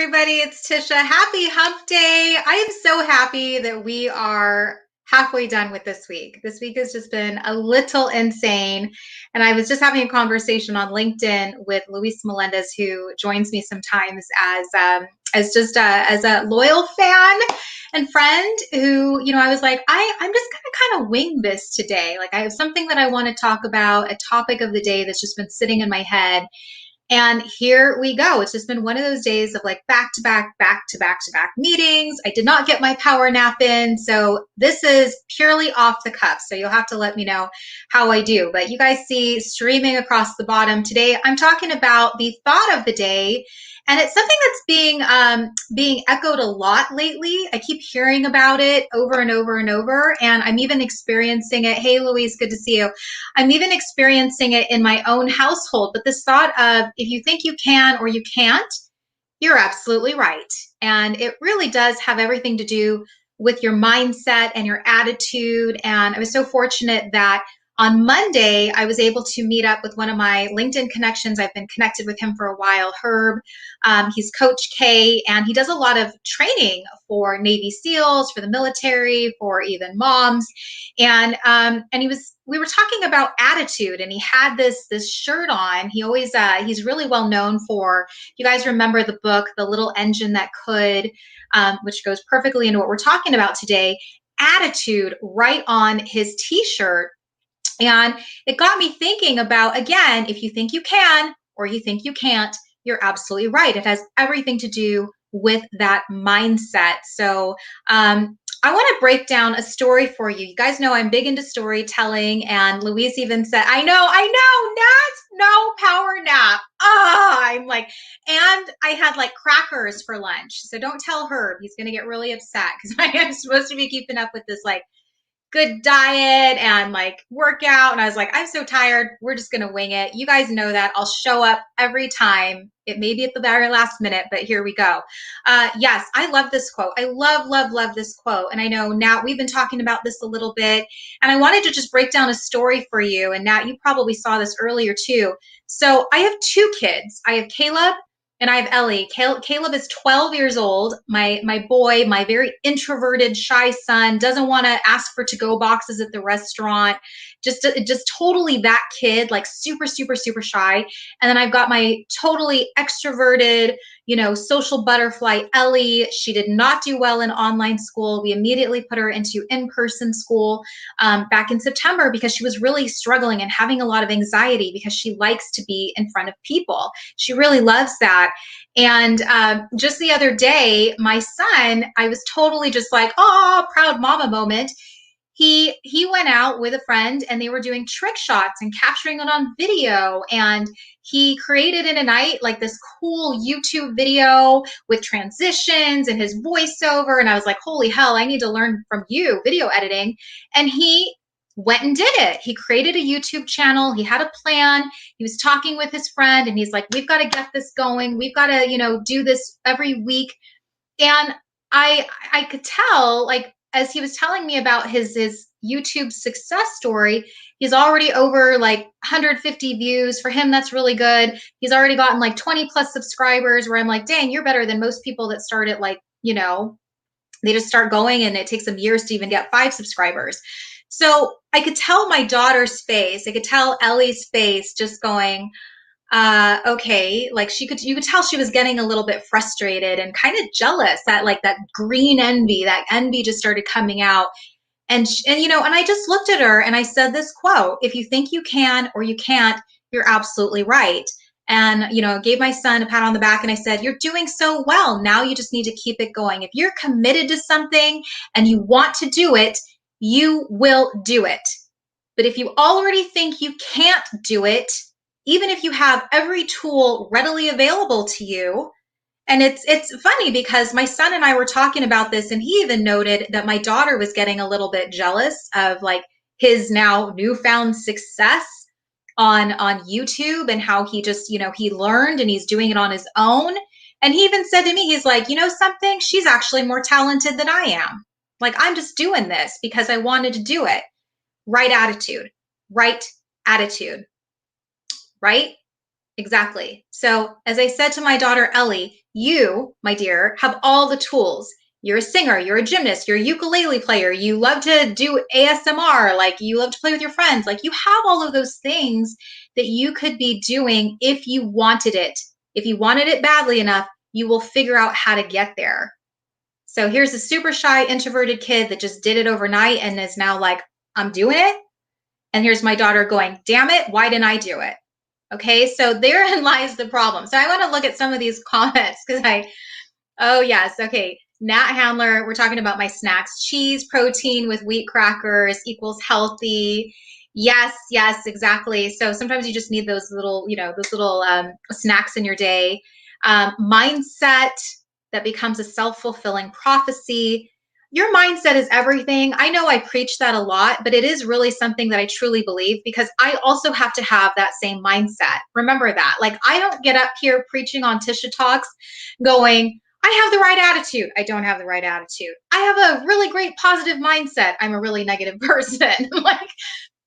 everybody. It's Tisha. Happy Hump Day. I am so happy that we are halfway done with this week. This week has just been a little insane. And I was just having a conversation on LinkedIn with Luis Melendez, who joins me sometimes as a loyal fan and friend who, I was like, I'm just going to kind of wing this today. Like I have something that I want to talk about, a topic of the day that's just been sitting in my head. And here we go. It's just been one of those days of like back to back meetings. I did not get my power nap in. So this is purely off the cuff. So you'll have to let me know how I do. But you guys see streaming across the bottom today, I'm talking about the thought of the day. And it's something that's being echoed a lot lately. I keep hearing about it over and over and over. And I'm even experiencing it. Hey, Louise, good to see you. I'm even experiencing it in my own household. But this thought of if you think you can or you can't, you're absolutely right. And it really does have everything to do with your mindset and your attitude. And I was so fortunate that on Monday, I was able to meet up with one of my LinkedIn connections. I've been connected with him for a while, Herb. He's Coach K, and he does a lot of training for Navy SEALs, for the military, for even moms. And we were talking about attitude, and he had this shirt on. He's really well known for, you guys remember the book, The Little Engine That Could, which goes perfectly into what we're talking about today, attitude right on his t-shirt. And it got me thinking about, again, if you think you can or you think you can't, you're absolutely right. It has everything to do with that mindset. So I want to break down a story for you. You guys know I'm big into storytelling, and Louise even said, I know, Nats, no power nap. I'm like, and I had like crackers for lunch. So don't tell Herb, he's going to get really upset because I am supposed to be keeping up with this like good diet and like workout. And I was like, I'm so tired. We're just going to wing it. You guys know that. I'll show up every time. It may be at the very last minute, but here we go. Yes, I love this quote. I love this quote. And I know, Nat, we've been talking about this a little bit, and I wanted to just break down a story for you. And Nat, you probably saw this earlier too. So I have two kids. I have Caleb and I have Ellie. Caleb is 12 years old. My boy, my very introverted, shy son, doesn't want to ask for to-go boxes at the restaurant. Just totally that kid, like super shy. And then I've got my totally extroverted, social butterfly, Ellie. She did not do well in online school. We immediately put her into in-person school back in September because she was really struggling and having a lot of anxiety because she likes to be in front of people. She really loves that. And just the other day, my son, I was totally just like, oh, proud mama moment. He went out with a friend and they were doing trick shots and capturing it on video. And he created in a night like this cool YouTube video with transitions and his voiceover. And I was like, holy hell, I need to learn from you video editing. And he went and did it. He created a YouTube channel. He had a plan. He was talking with his friend and he's like, we've got to get this going. We've got to, do this every week. And I could tell, like, as he was telling me about his YouTube success story, he's already over like 150 views. For him, that's really good. He's already gotten like 20 plus subscribers, where I'm like, dang, you're better than most people that start at like, they just start going and it takes them years to even get 5 subscribers. So I could tell my daughter's face, I could tell Ellie's face just going, okay, like you could tell she was getting a little bit frustrated and kind of jealous, that green envy, that envy just started coming out. And I just looked at her and I said this quote, if you think you can or you can't, you're absolutely right. And, gave my son a pat on the back and I said, you're doing so well. Now you just need to keep it going. If you're committed to something and you want to do it, you will do it. But if you already think you can't do it, even if you have every tool readily available to you. And it's funny because my son and I were talking about this, and he even noted that my daughter was getting a little bit jealous of like his now newfound success on YouTube and how he just, he learned and he's doing it on his own. And he even said to me, he's like, something, she's actually more talented than I am. Like, I'm just doing this because I wanted to do it. Right attitude, right? Exactly. So, as I said to my daughter Ellie, you, my dear, have all the tools. You're a singer, you're a gymnast, you're a ukulele player, you love to do ASMR, like you love to play with your friends. Like you have all of those things that you could be doing if you wanted it. If you wanted it badly enough, you will figure out how to get there. So here's a super shy, introverted kid that just did it overnight and is now like, I'm doing it. And here's my daughter going, damn it, why didn't I do it? Okay, so therein lies the problem. So I want to look at some of these comments because oh yes, okay. Nat Handler, we're talking about my snacks. Cheese, protein with wheat crackers equals healthy. Yes, yes, exactly. So sometimes you just need those little, those little snacks in your day. Mindset that becomes a self-fulfilling prophecy. Your mindset is everything. I know I preach that a lot, but it is really something that I truly believe because I also have to have that same mindset. Remember that. Like, I don't get up here preaching on Tisha Talks going, I have the right attitude. I don't have the right attitude. I have a really great positive mindset. I'm a really negative person.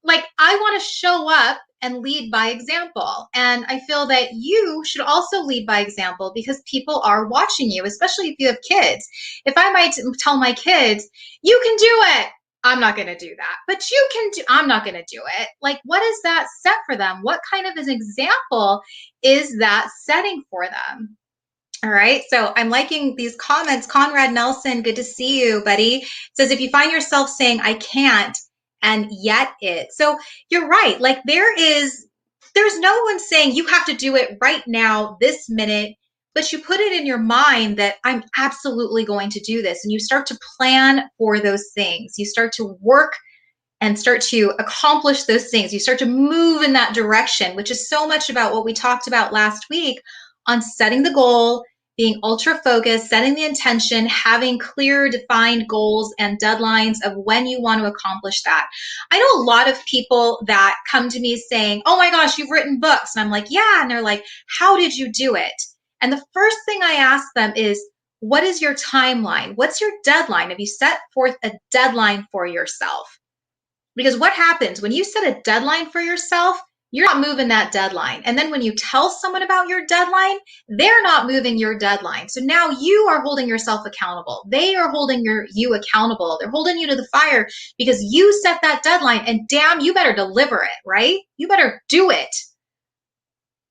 like I want to show up and lead by example. And I feel that you should also lead by example because people are watching you, especially if you have kids. If I might tell my kids, you can do it. I'm not going to do that. But you can do, I'm not going to do it. Like, what is that set for them? What kind of an example is that setting for them? All right. So I'm liking these comments. Conrad Nelson, good to see you, buddy. Says if you find yourself saying, I can't, and yet it. So you're right. Like there's no one saying you have to do it right now, this minute, but you put it in your mind that I'm absolutely going to do this. And you start to plan for those things. You start to work and start to accomplish those things. You start to move in that direction, which is so much about what we talked about last week on setting the goal, being ultra focused, setting the intention, having clear, defined goals and deadlines of when you want to accomplish that. I know a lot of people that come to me saying, oh my gosh, you've written books. And I'm like, yeah. And they're like, how did you do it? And the first thing I ask them is, what is your timeline? What's your deadline? Have you set forth a deadline for yourself? Because what happens when you set a deadline for yourself, you're not moving that deadline. And then when you tell someone about your deadline, they're not moving your deadline. So now you are holding yourself accountable. They are holding you accountable. They're holding you to the fire because you set that deadline and damn, you better deliver it, right? You better do it.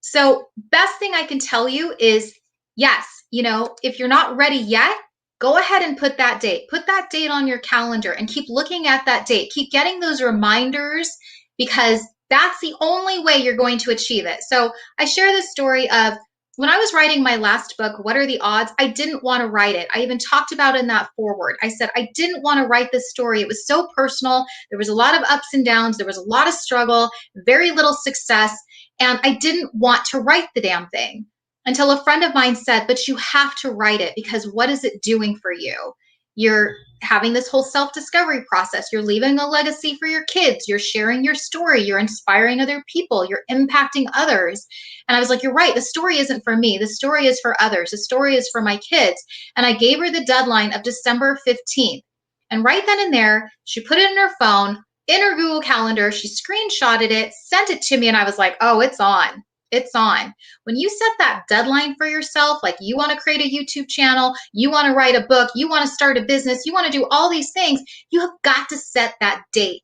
So best thing I can tell you is yes, if you're not ready yet, go ahead and put that date. Put that date on your calendar and keep looking at that date. Keep getting those reminders because that's the only way you're going to achieve it. So I share this story of when I was writing my last book, What Are the Odds? I didn't want to write it. I even talked about in that foreword. I said, I didn't want to write this story. It was so personal. There was a lot of ups and downs. There was a lot of struggle, very little success. And I didn't want to write the damn thing until a friend of mine said, but you have to write it because what is it doing for you? You're having this whole self-discovery process. You're leaving a legacy for your kids. You're sharing your story. You're inspiring other people. You're impacting others. And I was like, you're right. The story isn't for me. The story is for others. The story is for my kids. And I gave her the deadline of December 15th. And right then and there, she put it in her phone, in her Google Calendar. She screenshotted it, sent it to me, and I was like, oh, it's on. It's on. When you set that deadline for yourself, like you want to create a YouTube channel, you want to write a book, you want to start a business, you want to do all these things, you have got to set that date.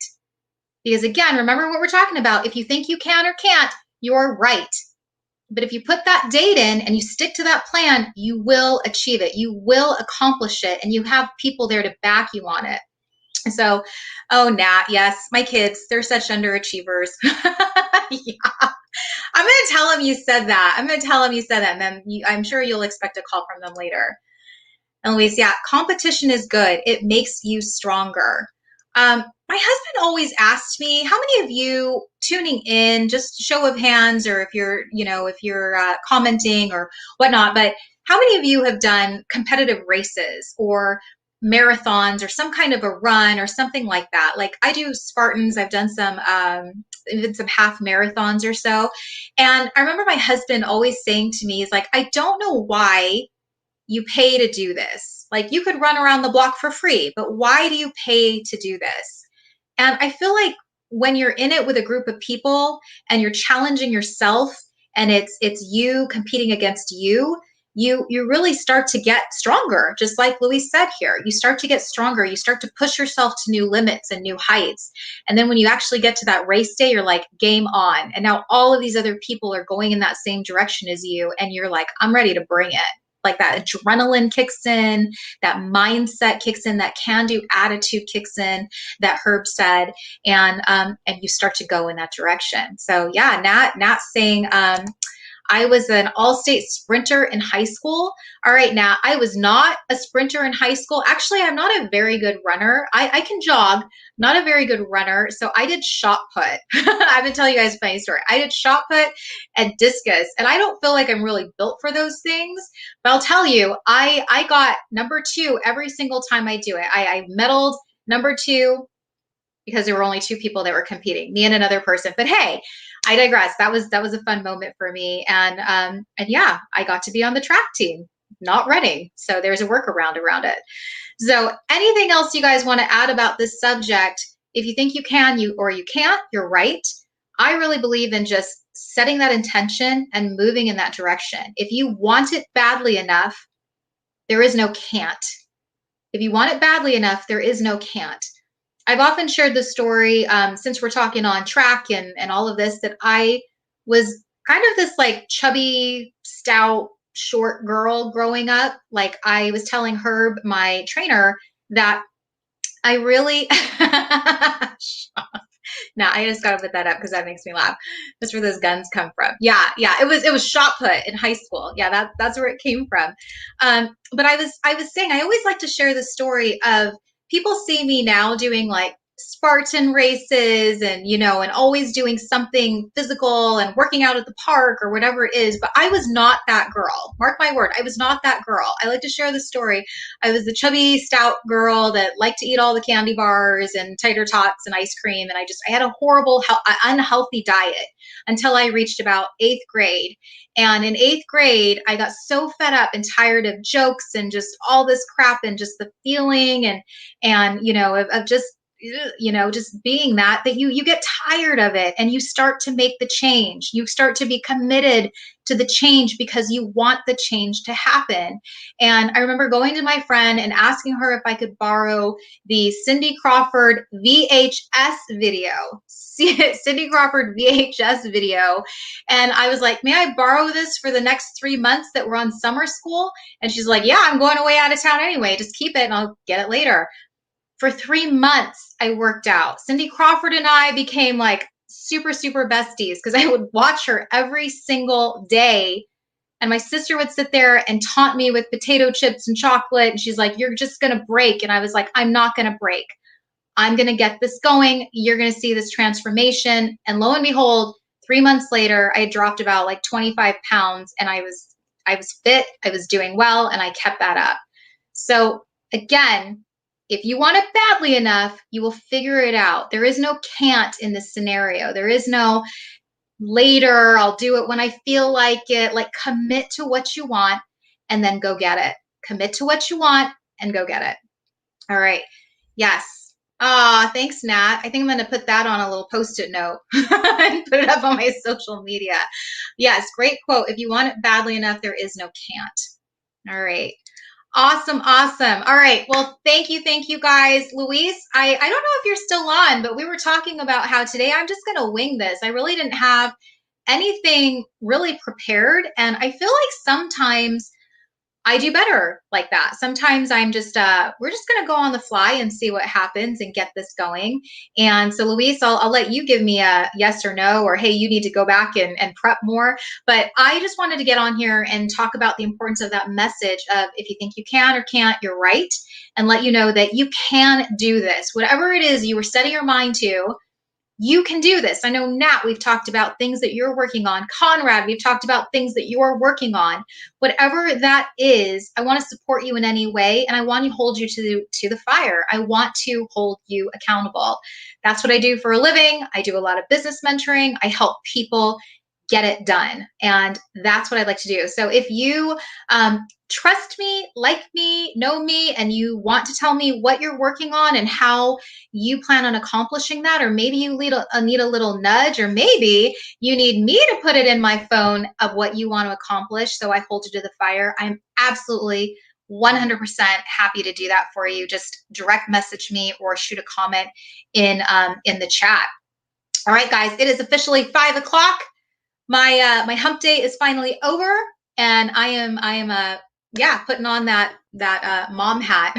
Because again, remember what we're talking about. If you think you can or can't, you're right. But if you put that date in and you stick to that plan, you will achieve it. You will accomplish it. And you have people there to back you on it. So, oh, Nat, yes, my kids, they're such underachievers. Yeah. I'm going to tell them you said that. I'm going to tell them you said that. And then I'm sure you'll expect a call from them later. And Louise, yeah, competition is good. It makes you stronger. My husband always asked me, how many of you tuning in, just show of hands, or if you're, commenting or whatnot, but how many of you have done competitive races or marathons or some kind of a run or something like that? Like I do Spartans. I've done even some half marathons or so. And I remember my husband always saying to me, he's like, I don't know why you pay to do this. Like you could run around the block for free, but why do you pay to do this? And I feel like when you're in it with a group of people and you're challenging yourself and it's you competing against you really start to get stronger. Just like Luis said here, you start to get stronger. You start to push yourself to new limits and new heights. And then when you actually get to that race day, you're like, game on. And now all of these other people are going in that same direction as you. And you're like, I'm ready to bring it. Like that adrenaline kicks in, that mindset kicks in, that can-do attitude kicks in, that Herb said, and you start to go in that direction. So yeah, Nat saying, I was an all-state sprinter in high school. All right, now I was not a sprinter in high school. Actually, I'm not a very good runner. I can jog, not a very good runner. So I did shot put. I've been telling you guys a funny story. I did shot put and discus, and I don't feel like I'm really built for those things. But I'll tell you, I got number 2 every single time I do it. I medaled number 2 because there were only 2 people that were competing, me and another person. But hey, I digress. That was a fun moment for me, and yeah, I got to be on the track team, not running. So there's a workaround around it. So anything else you guys want to add about this subject? If you think you can, or you can't, you're right. I really believe in just setting that intention and moving in that direction. If you want it badly enough, there is no can't. If you want it badly enough, there is no can't. I've often shared the story, since we're talking on track and all of this, that I was kind of this like chubby, stout, short girl growing up. Like I was telling Herb, my trainer, that I really, now I just got to put that up because that makes me laugh. That's where those guns come from. Yeah, it was shot put in high school. Yeah, that's where it came from. But I was saying I always like to share the story of people see me now doing like Spartan races and and always doing something physical and working out at the park or whatever it is, but I was not that girl. Mark my word, I was not that girl. I like to share the story. I was the chubby stout girl that liked to eat all the candy bars and tater tots and ice cream, and I had a horrible unhealthy diet until I reached about 8th grade. And in 8th grade, I got so fed up and tired of jokes and just all this crap and just the feeling and of just just being that you get tired of it, and you start to make the change. You start to be committed to the change because you want the change to happen. And I remember going to my friend and asking her if I could borrow the Cindy Crawford VHS video. Cindy Crawford VHS video. And I was like, may I borrow this for the next 3 months that we're on summer school? And she's like, yeah, I'm going away out of town anyway. Just keep it and I'll get it later. For 3 months, I worked out. Cindy Crawford and I became like super, super besties because I would watch her every single day. And my sister would sit there and taunt me with potato chips and chocolate. And she's like, you're just going to break. And I was like, I'm not going to break. I'm going to get this going. You're going to see this transformation. And lo and behold, 3 months later, I had dropped about like 25 pounds and I was fit. I was doing well, and I kept that up. So again, if you want it badly enough, you will figure it out. There is no can't in this scenario. There is no later, I'll do it when I feel like it. Like commit to what you want and then go get it. Commit to what you want and go get it. All right. Yes. Thanks, Nat. I think I'm going to put that on a little Post-it note and put it up on my social media. Yes, great quote. If you want it badly enough, there is no can't. All right. Awesome. All right. Well, thank you guys. Luis, I don't know if you're still on, but we were talking about how today I'm just going to wing this. I really didn't have anything really prepared. And I feel like sometimes I do better like that. Sometimes I'm just, we're just going to go on the fly and see what happens and get this going. And so, Luis, I'll let you give me a yes or no, or hey, you need to go back and prep more. But I just wanted to get on here and talk about the importance of that message of if you think you can or can't, you're right. And let you know that you can do this. Whatever it is you were setting your mind to, you can do this. I know, Nat, we've talked about things that you're working on. Conrad, we've talked about things that you're working on. Whatever that is, I want to support you in any way, and I want to hold you to the fire. I want to hold you accountable. That's what I do for a living. I do a lot of business mentoring. I help people get it done, and that's what I'd like to do. So if you trust me like me, know me, and you want to tell me what you're working on and how you plan on accomplishing that, or maybe you need a little nudge, or maybe you need me to put it in my phone of what you want to accomplish so I hold you to the fire, I'm absolutely 100% happy to do that for you. Just direct message me or shoot a comment in the chat. All right, guys, it is officially 5 o'clock. My hump day is finally over, and I am putting on that mom hat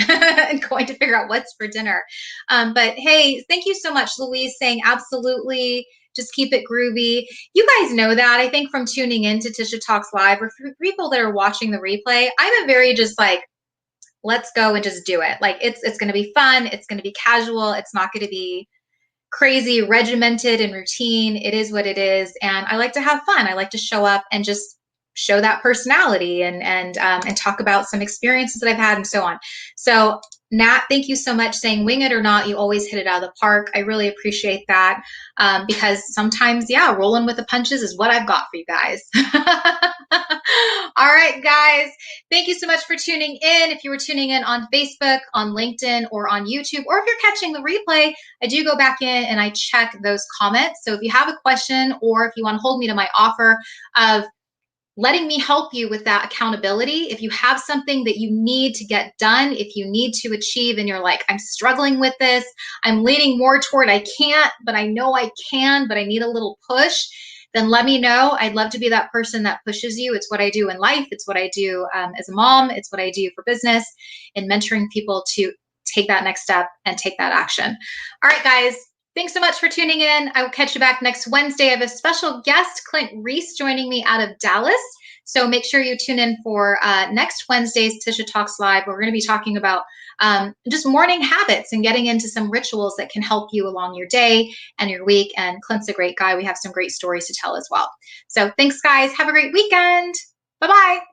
and going to figure out what's for dinner. But hey, thank you so much, Louise, saying absolutely. Just keep it groovy. You guys know that, I think, from tuning in to Tisha Talks Live, or for people that are watching the replay. I'm a very just like, let's go and just do it. Like it's going to be fun. It's going to be casual. It's not going to be crazy, regimented and routine. It is what it is. And I like to have fun. I like to show up and just show that personality and talk about some experiences that I've had and so on. So Nat, thank you so much, saying wing it or not, you always hit it out of the park. I really appreciate that, because sometimes, yeah, rolling with the punches is what I've got for you guys. All right, guys, thank you so much for tuning in. If you were tuning in on Facebook, on LinkedIn, or on YouTube, or if you're catching the replay, I do go back in and I check those comments. So if you have a question, or if you want to hold me to my offer of letting me help you with that accountability, if you have something that you need to get done, if you need to achieve and you're like, I'm struggling with this, I'm leaning more toward I can't, but I know I can, but I need a little push, then let me know. I'd love to be that person that pushes you. It's what I do in life. It's what I do as a mom. It's what I do for business and mentoring people to take that next step and take that action. All right, guys. Thanks so much for tuning in. I will catch you back next Wednesday. I have a special guest, Clint Reese, joining me out of Dallas. So make sure you tune in for next Wednesday's Tisha Talks Live. We're going to be talking about just morning habits and getting into some rituals that can help you along your day and your week. And Clint's a great guy. We have some great stories to tell as well. So thanks, guys. Have a great weekend. Bye-bye.